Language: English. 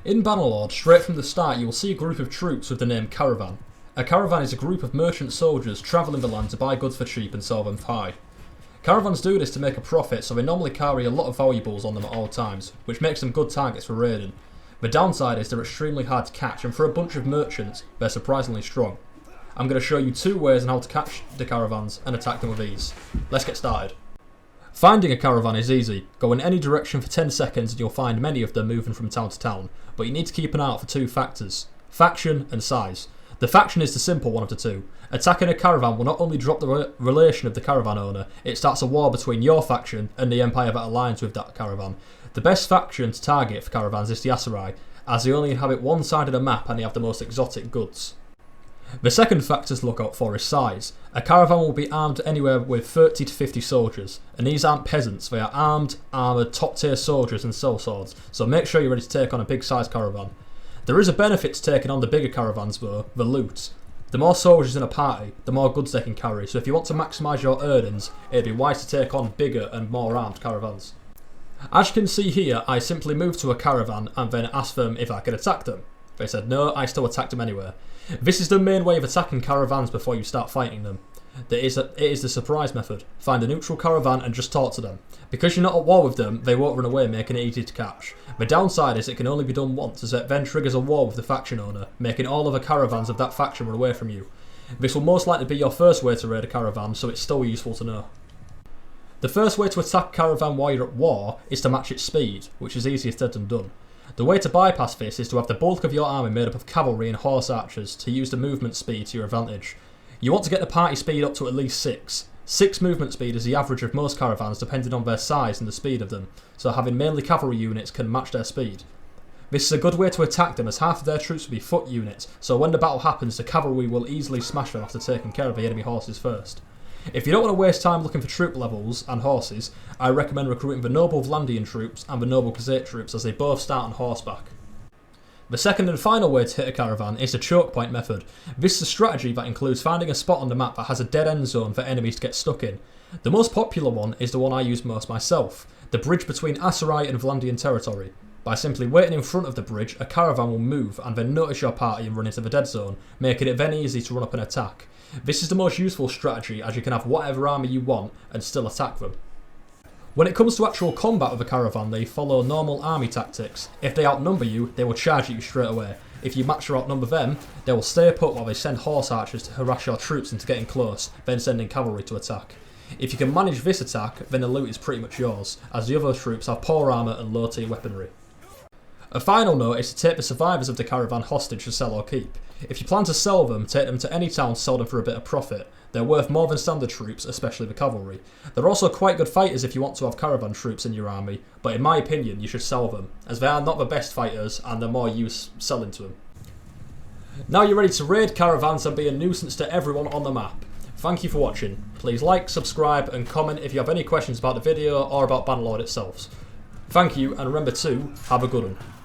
In Bannerlord, straight from the start you will see a group of troops with the name caravan. A caravan is a group of merchant soldiers travelling the land to buy goods for cheap and sell them for high. Caravans do this to make a profit, so they normally carry a lot of valuables on them at all times, which makes them good targets for raiding. The downside is they're extremely hard to catch, and for a bunch of merchants, they're surprisingly strong. I'm going to show you 2 ways on how to catch the caravans and attack them with ease. Let's get started. Finding a caravan is easy. Go in any direction for 10 seconds and you'll find many of them moving from town to town, but you need to keep an eye out for 2 factors: faction and size. The faction is the simple one of the 2. Attacking a caravan will not only drop the relation of the caravan owner, it starts a war between your faction and the empire that aligns with that caravan. The best faction to target for caravans is the Asurai, as they only inhabit one side of the map and they have the most exotic goods. The second factor to look out for is size. A caravan will be armed anywhere with 30 to 50 soldiers, and these aren't peasants, they are armed, armoured, top tier soldiers and sellswords, so make sure you're ready to take on a big size caravan. There is a benefit to taking on the bigger caravans though, the loot. The more soldiers in a party, the more goods they can carry, so if you want to maximise your earnings, it'd be wise to take on bigger and more armed caravans. As you can see here, I simply moved to a caravan and then asked them if I could attack them. They said no, I still attacked them anyway. This is the main way of attacking caravans before you start fighting them. It is the surprise method. Find a neutral caravan and just talk to them. Because you're not at war with them, they won't run away, making it easy to catch. The downside is it can only be done once, as it then triggers a war with the faction owner, making all other caravans of that faction run away from you. This will most likely be your first way to raid a caravan, so it's still useful to know. The first way to attack a caravan while you're at war is to match its speed, which is easier said than done. The way to bypass this is to have the bulk of your army made up of cavalry and horse archers to use the movement speed to your advantage. You want to get the party speed up to at least 6. 6 movement speed is the average of most caravans depending on their size and the speed of them, so having mainly cavalry units can match their speed. This is a good way to attack them as half of their troops will be foot units, so when the battle happens the cavalry will easily smash them after taking care of the enemy horses first. If you don't want to waste time looking for troop levels and horses, I recommend recruiting the noble Vlandian troops and the noble Khazate troops as they both start on horseback. The second and final way to hit a caravan is the choke point method. This is a strategy that includes finding a spot on the map that has a dead end zone for enemies to get stuck in. The most popular one is the one I use most myself, the bridge between Asurai and Vlandian territory. By simply waiting in front of the bridge, a caravan will move and then notice your party and run into the dead zone, making it then easy to run up and attack. This is the most useful strategy as you can have whatever army you want and still attack them. When it comes to actual combat with a caravan, they follow normal army tactics. If they outnumber you, they will charge at you straight away. If you match or outnumber them, they will stay put while they send horse archers to harass your troops into getting close, then sending cavalry to attack. If you can manage this attack, then the loot is pretty much yours, as the other troops have poor armour and low tier weaponry. A final note is to take the survivors of the caravan hostage to sell or keep. If you plan to sell them, take them to any town to sell them for a bit of profit. They're worth more than standard troops, especially the cavalry. They're also quite good fighters if you want to have caravan troops in your army, but in my opinion you should sell them, as they are not the best fighters and they're more use selling to them. Now you're ready to raid caravans and be a nuisance to everyone on the map. Thank you for watching. Please like, subscribe and comment if you have any questions about the video or about Bannerlord itself. Thank you and remember to have a good one.